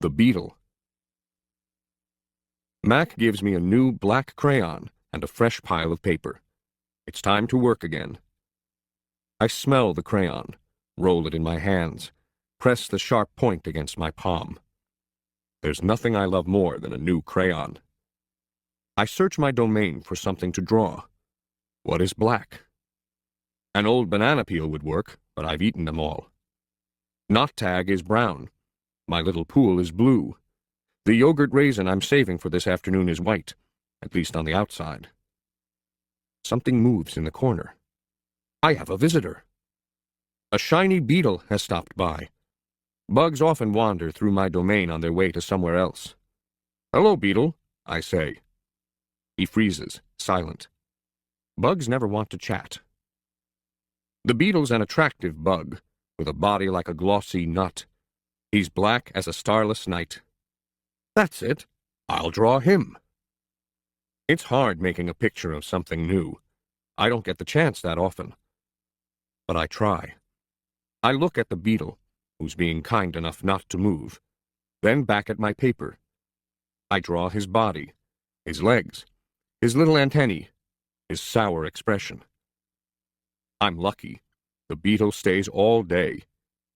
The Beetle. Mac gives me a new black crayon and a fresh pile of paper. It's time to work again. I smell the crayon, roll it in my hands, press the sharp point against my palm. There's nothing I love more than a new crayon. I search my domain for something to draw. What is black? An old banana peel would work, but I've eaten them all. Knot tag is brown. My little pool is blue. The yogurt raisin I'm saving for this afternoon is white, at least on the outside. Something moves in the corner. I have a visitor. A shiny beetle has stopped by. Bugs often wander through my domain on their way to somewhere else. Hello, beetle, I say. He freezes, silent. Bugs never want to chat. The beetle's an attractive bug, with a body like a glossy nut. He's black as a starless night. That's it. I'll draw him. It's hard making a picture of something new. I don't get the chance that often. But I try. I look at the beetle, who's being kind enough not to move, then back at my paper. I draw his body, his legs, his little antennae, his sour expression. I'm lucky. The beetle stays all day.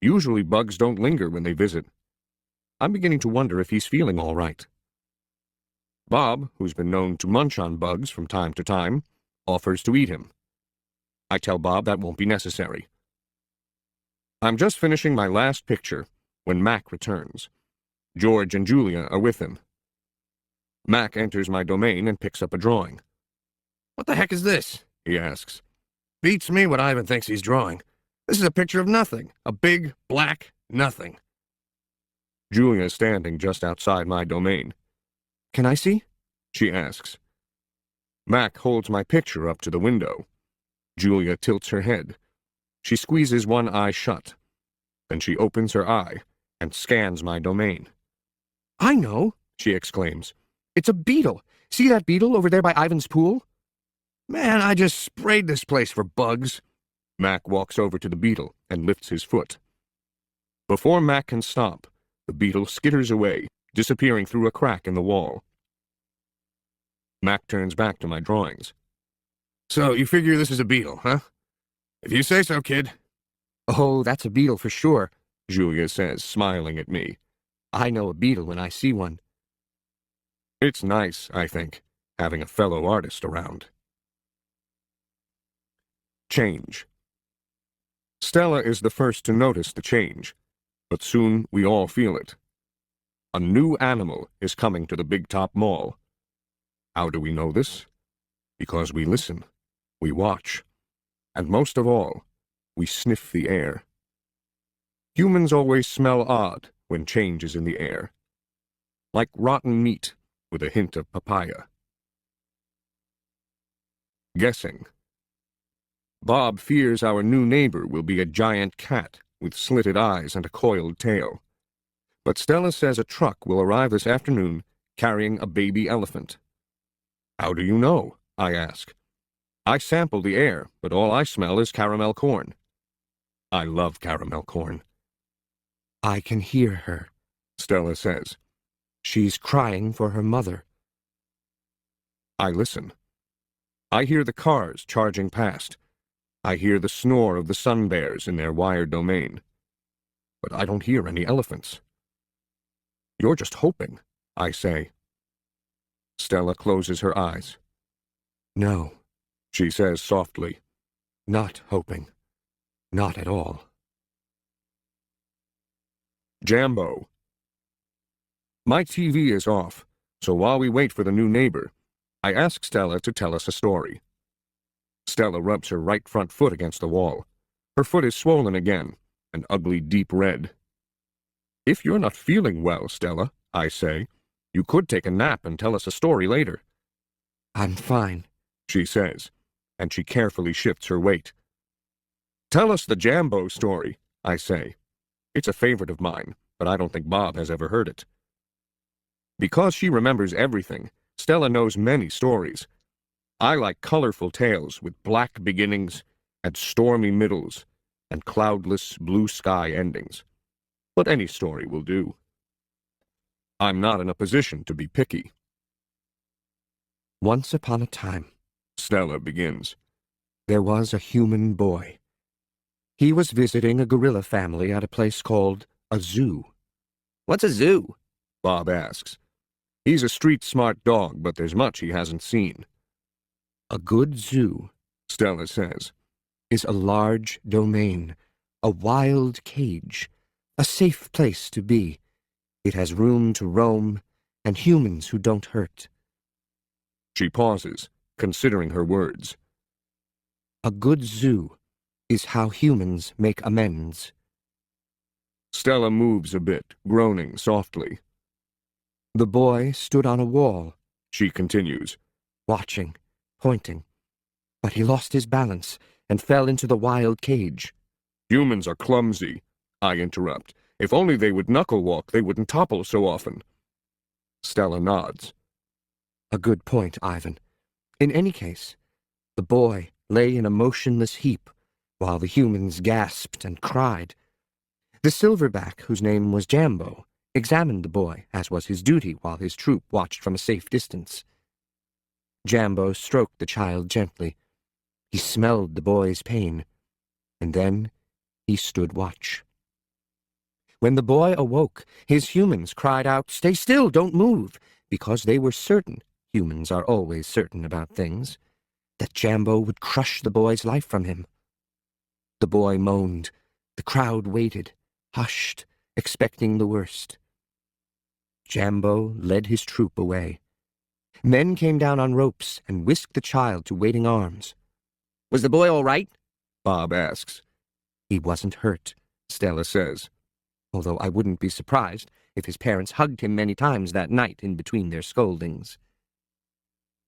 Usually bugs don't linger when they visit. I'm beginning to wonder if he's feeling all right. Bob, who's been known to munch on bugs from time to time, offers to eat him. I tell Bob that won't be necessary. I'm just finishing my last picture when Mac returns. George and Julia are with him. Mac enters my domain and picks up a drawing. What the heck is this? He asks. Beats me what Ivan thinks he's drawing. This is a picture of nothing. A big, black nothing. Julia is standing just outside my domain. Can I see? She asks. Mac holds my picture up to the window. Julia tilts her head. She squeezes one eye shut. Then she opens her eye and scans my domain. I know, she exclaims. It's a beetle. See that beetle over there by Ivan's pool? Man, I just sprayed this place for bugs. Mac walks over to the beetle and lifts his foot. Before Mac can stop, the beetle skitters away, disappearing through a crack in the wall. Mac turns back to my drawings. So you figure this is a beetle, huh? If you say so, kid. Oh, that's a beetle for sure, Julia says, smiling at me. I know a beetle when I see one. It's nice, I think, having a fellow artist around. Change. Stella is the first to notice the change, but soon we all feel it. A new animal is coming to the Big Top Mall. How do we know this? Because we listen, we watch, and most of all, we sniff the air. Humans always smell odd when change is in the air, like rotten meat with a hint of papaya. Guessing. Bob fears our new neighbor will be a giant cat with slitted eyes and a coiled tail. But Stella says a truck will arrive this afternoon carrying a baby elephant. How do you know? I ask. I sample the air, but all I smell is caramel corn. I love caramel corn. I can hear her, Stella says. She's crying for her mother. I listen. I hear the cars charging past. I hear the snore of the sun bears in their wired domain. But I don't hear any elephants. You're just hoping, I say. Stella closes her eyes. No, she says softly. Not hoping. Not at all. Jambo. My TV is off, so while we wait for the new neighbor, I ask Stella to tell us a story. Stella rubs her right front foot against the wall. Her foot is swollen again, an ugly deep red. If you're not feeling well, Stella, I say, you could take a nap and tell us a story later. I'm fine, she says, and she carefully shifts her weight. Tell us the Jambo story, I say. It's a favorite of mine, but I don't think Bob has ever heard it. Because she remembers everything, Stella knows many stories. I like colorful tales with black beginnings and stormy middles and cloudless blue sky endings. But any story will do. I'm not in a position to be picky. Once upon a time, Stella begins. there was a human boy. He was visiting a gorilla family at a place called a zoo. What's a zoo? Bob asks. He's a street-smart dog, but there's much he hasn't seen. A good zoo, Stella says. is a large domain, a wild cage, a safe place to be. It has room to roam, and humans who don't hurt. She pauses, considering her words. A good zoo is how humans make amends. Stella moves a bit, groaning softly. The boy stood on a wall, She continues. watching, pointing. But he lost his balance and fell into the wild cage. Humans are clumsy, I interrupt. If only they would knuckle walk, they wouldn't topple so often. Stella nods. A good point, Ivan. In any case, the boy lay in a motionless heap while the humans gasped and cried. The silverback, whose name was Jambo, examined the boy, as was his duty, while his troop watched from a safe distance. Jambo stroked the child gently. He smelled the boy's pain, and then he stood watch. When the boy awoke, his humans cried out, "Stay still, don't move," because they were certain, humans are always certain about things, that Jambo would crush the boy's life from him. The boy moaned. The crowd waited, hushed, expecting the worst. Jambo led his troop away. Men came down on ropes and whisked the child to waiting arms. Was the boy all right? Bob asks. He wasn't hurt, Stella says. although I wouldn't be surprised if his parents hugged him many times that night in between their scoldings.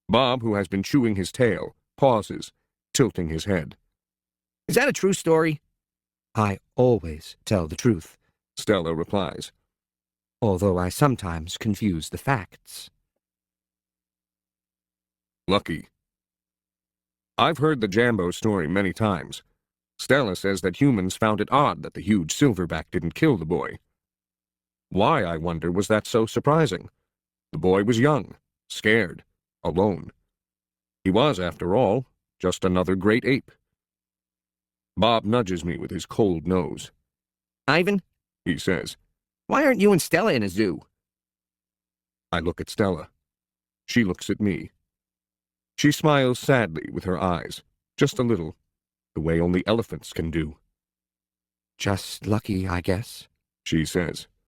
Bob, who has been chewing his tail, pauses, tilting his head. Is that a true story? I always tell the truth, Stella replies. although I sometimes confuse the facts. Lucky. I've heard the Jambo story many times. Stella says that humans found it odd that the huge silverback didn't kill the boy. Why, I wonder, was that so surprising? The boy was young, scared, alone. He was, after all, just another great ape. Bob nudges me with his cold nose. Ivan, He says. why aren't you and Stella in a zoo? I look at Stella. She looks at me. She smiles sadly with her eyes, just a little, the way only elephants can do. Just lucky, I guess. She says.